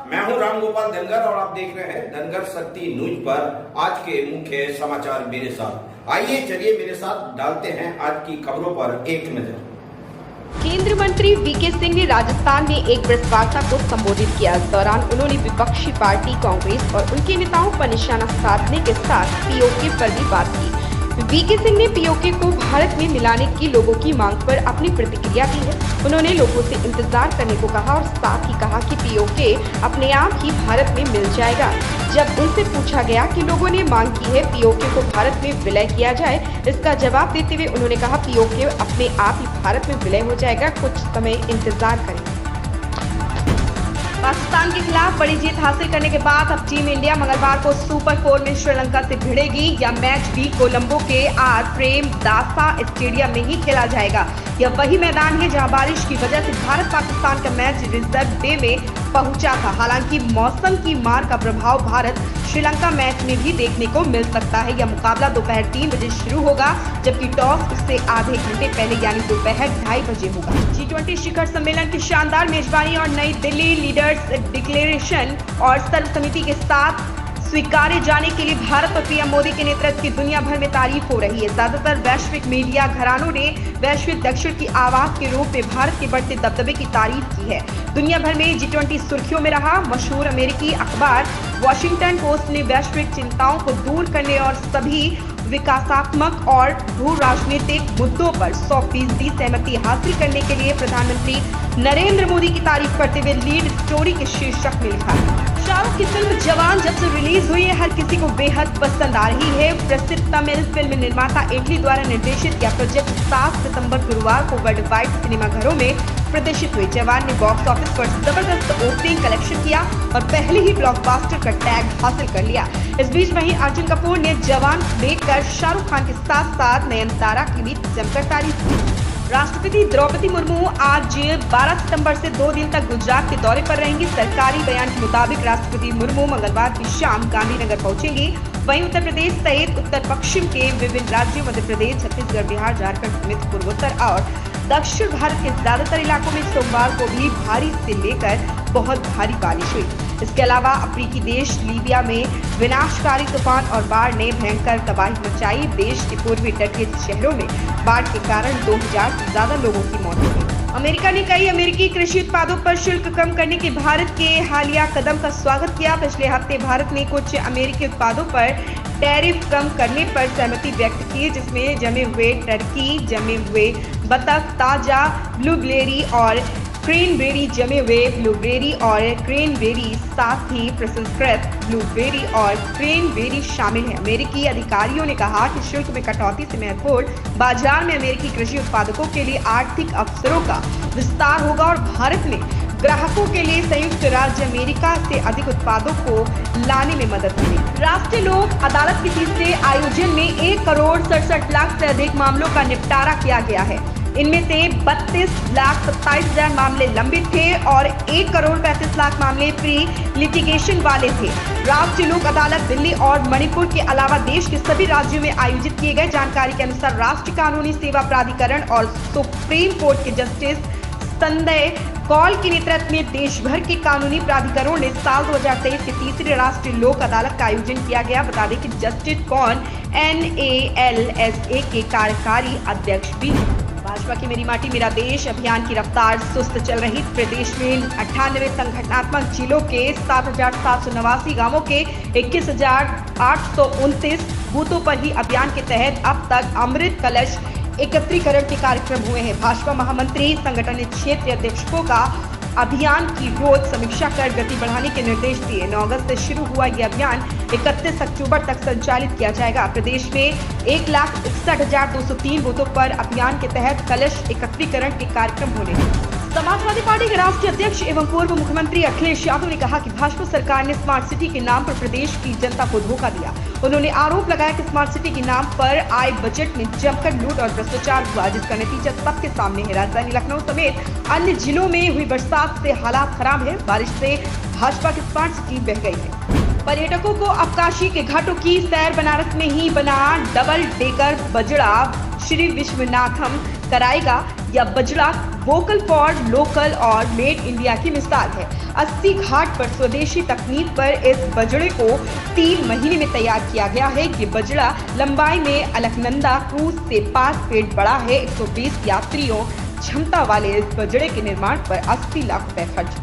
मैं हूं राम गोपाल धनगर और आप देख रहे हैं धनगर शक्ति न्यूज पर आज के मुख्य समाचार मेरे साथ। आइए चलिए मेरे साथ डालते हैं आज की खबरों पर एक नजर। केंद्रीय मंत्री वीके सिंह ने राजस्थान में एक प्रेस वार्ता को संबोधित किया। इस दौरान उन्होंने विपक्षी पार्टी कांग्रेस और उनके नेताओं पर निशाना साधने के साथ पीओके पर भी बात की। वीके सिंह ने पीओके को भारत में मिलाने की लोगों की मांग पर अपनी प्रतिक्रिया दी है। उन्होंने लोगों से इंतजार करने को कहा और साथ ही कहा कि पीओके अपने आप ही भारत में मिल जाएगा। जब उनसे पूछा गया कि लोगों ने मांग की है पीओके को भारत में विलय किया जाए, इसका जवाब देते हुए उन्होंने कहा पीओके अपने आप ही भारत में विलय हो जाएगा, कुछ समय इंतजार करें। पाकिस्तान के खिलाफ बड़ी जीत हासिल करने के बाद अब टीम इंडिया मंगलवार को सुपर 4 में श्रीलंका से भिड़ेगी। यह मैच भी कोलंबो के आर प्रेमदासा स्टेडियम में ही खेला जाएगा। यह वही मैदान है जहां बारिश की वजह से भारत पाकिस्तान का मैच रिजर्व डे में पहुंचा था। हालांकि मौसम की मार का प्रभाव भारत श्रीलंका मैच में भी देखने को मिल सकता है। यह मुकाबला दोपहर 3 बजे शुरू होगा, जबकि टॉस उससे आधे घंटे पहले यानी दोपहर 2:30 बजे होगा। G20 शिखर सम्मेलन की शानदार मेजबानी और नई दिल्ली लीडर्स डिक्लेरेशन और सर्वसम्मति के साथ स्वीकारे जाने के लिए भारत और पीएम मोदी के नेतृत्व की दुनिया भर में तारीफ हो रही है। ज्यादातर वैश्विक मीडिया घरानों ने वैश्विक दक्षिण की आवाज के रूप में भारत के बढ़ते दबदबे की तारीफ की है। दुनिया भर में G20 सुर्खियों में रहा। मशहूर अमेरिकी अखबार वॉशिंगटन पोस्ट ने वैश्विक चिंताओं को दूर करने और सभी विकासात्मक और भू राजनीतिक मुद्दों पर 100% सहमति हासिल करने के लिए प्रधानमंत्री नरेंद्र मोदी की तारीफ करते हुए लीड स्टोरी के शीर्षक में लिखा है। शाहरुख की फिल्म जवान जब से रिलीज हुई है हर किसी को बेहद पसंद आ रही है। प्रसिद्ध तमिल फिल्म निर्माता इटली द्वारा निर्देशित यह प्रोजेक्ट 7 सितंबर गुरुवार को वर्ल्ड वाइड सिनेमाघरों में प्रदर्शित हुई। जवान ने बॉक्स ऑफिस पर जबरदस्त ओपनिंग कलेक्शन किया और पहले ही ब्लॉकबस्टर का टैग हासिल कर लिया। इस बीच वहीं अर्जुन कपूर ने जवान देखकर शाहरुख खान के साथ साथ नयनतारा की भी जमकर तारीफ की। राष्ट्रपति द्रौपदी मुर्मू आज 12 सितंबर से 2 दिन तक गुजरात के दौरे पर रहेंगी। सरकारी बयान के मुताबिक राष्ट्रपति मुर्मू मंगलवार की शाम गांधीनगर पहुंचेंगी। वहीं उत्तर प्रदेश सहित उत्तर पश्चिम के विभिन्न राज्यों मध्य प्रदेश, छत्तीसगढ़, बिहार, झारखंड समेत पूर्वोत्तर और दक्षिण भारत के ज्यादातर इलाकों में सोमवार को भी भारी से लेकर बहुत भारी बारिश हुई। इसके अलावा अफ्रीकी देश लीबिया में विनाशकारी तूफान और बाढ़ ने भयंकर तबाही मचाई। देश के पूर्वी तटीय शहरों में बाढ़ के कारण 2000 से ज्यादा लोगों की मौत हो गई। अमेरिका ने कई अमेरिकी कृषि उत्पादों पर शुल्क कम करने के भारत के हालिया कदम का स्वागत किया। पिछले हफ्ते भारत ने कुछ अमेरिकी उत्पादों पर टैरिफ कम करने पर सहमति व्यक्त की, जिसमें जमे हुए टर्की, जमे हुए बतख, ताजा ब्लूबेरी और क्रेनबेरी, जमे हुए ब्लूबेरी और क्रेनबेरी, साथ ही प्रसंस्कृत ब्लूबेरी और क्रेनबेरी शामिल है। अमेरिकी अधिकारियों ने कहा कि शुल्क में कटौती से महत्वपूर्ण बाजार में अमेरिकी कृषि उत्पादकों के लिए आर्थिक अवसरों का विस्तार होगा और भारत में ग्राहकों के लिए संयुक्त राज्य अमेरिका से अधिक उत्पादों को लाने में मदद मिलेगी। राष्ट्रीय लोक अदालत के तीसरे आयोजन में 1,67,00,000 से अधिक मामलों का निपटारा किया गया है। इनमें से 32,27,000 मामले लंबित थे और 1,35,00,000 मामले प्री लिटिगेशन वाले थे। राष्ट्रीय लोक अदालत दिल्ली और मणिपुर के अलावा देश के सभी राज्यों में आयोजित किए गए। जानकारी के अनुसार राष्ट्रीय कानूनी सेवा प्राधिकरण और सुप्रीम कोर्ट के जस्टिस संजय कौल के नेतृत्व में देश भर के कानूनी प्राधिकरणों ने साल 2023 के तीसरे राष्ट्रीय लोक अदालत का आयोजन किया गया। बता दें कि जस्टिस कौल NALSA के कार्यकारी अध्यक्ष भी हैं। भाजपा की मेरी माटी मेरा देश अभियान की रफ्तार सुस्त चल रही। प्रदेश में 98 संगठनात्मक जिलों के 7,789 गांवों के 21,829 बूथों पर ही अभियान के तहत अब तक अमृत कलश एकत्रीकरण के कार्यक्रम हुए हैं। भाजपा महामंत्री संगठन क्षेत्रीय अध्यक्षों का अभियान की रोज समीक्षा कर गति बढ़ाने के निर्देश दिए। 9 अगस्त से शुरू हुआ यह अभियान 31 अक्टूबर तक संचालित किया जाएगा। प्रदेश में 1,61,203 बूथों पर अभियान के तहत कलश एकत्रीकरण के कार्यक्रम होने हैं। समाजवादी पार्टी के राष्ट्रीय अध्यक्ष एवं पूर्व मुख्यमंत्री अखिलेश यादव ने कहा कि भाजपा सरकार ने स्मार्ट सिटी के नाम पर प्रदेश की जनता को धोखा दिया। उन्होंने आरोप लगाया कि स्मार्ट सिटी के नाम पर आए बजट में जमकर लूट और भ्रष्टाचार हुआ, जिसका नतीजा सबके सामने है। राजधानी लखनऊ समेत अन्य जिलों में हुई बरसात से हालात खराब है। बारिश से भाजपा की स्मार्ट सिटी बह गई है। पर्यटकों को अवकाशी के घाटों की सैर बनारस में ही बना डबल डेकर बजड़ा श्री विश्वनाथम कराएगा। यह बजड़ा वोकल फॉर लोकल और मेड इंडिया की मिसाल है। 80 घाट पर स्वदेशी तकनीक पर इस बजड़े को 3 महीने में तैयार किया गया है। ये बजड़ा लंबाई में अलकनंदा क्रूज से 5 फीट बड़ा है। 120 यात्रियों क्षमता वाले इस बजड़े के निर्माण पर 80 लाख रुपए खर्च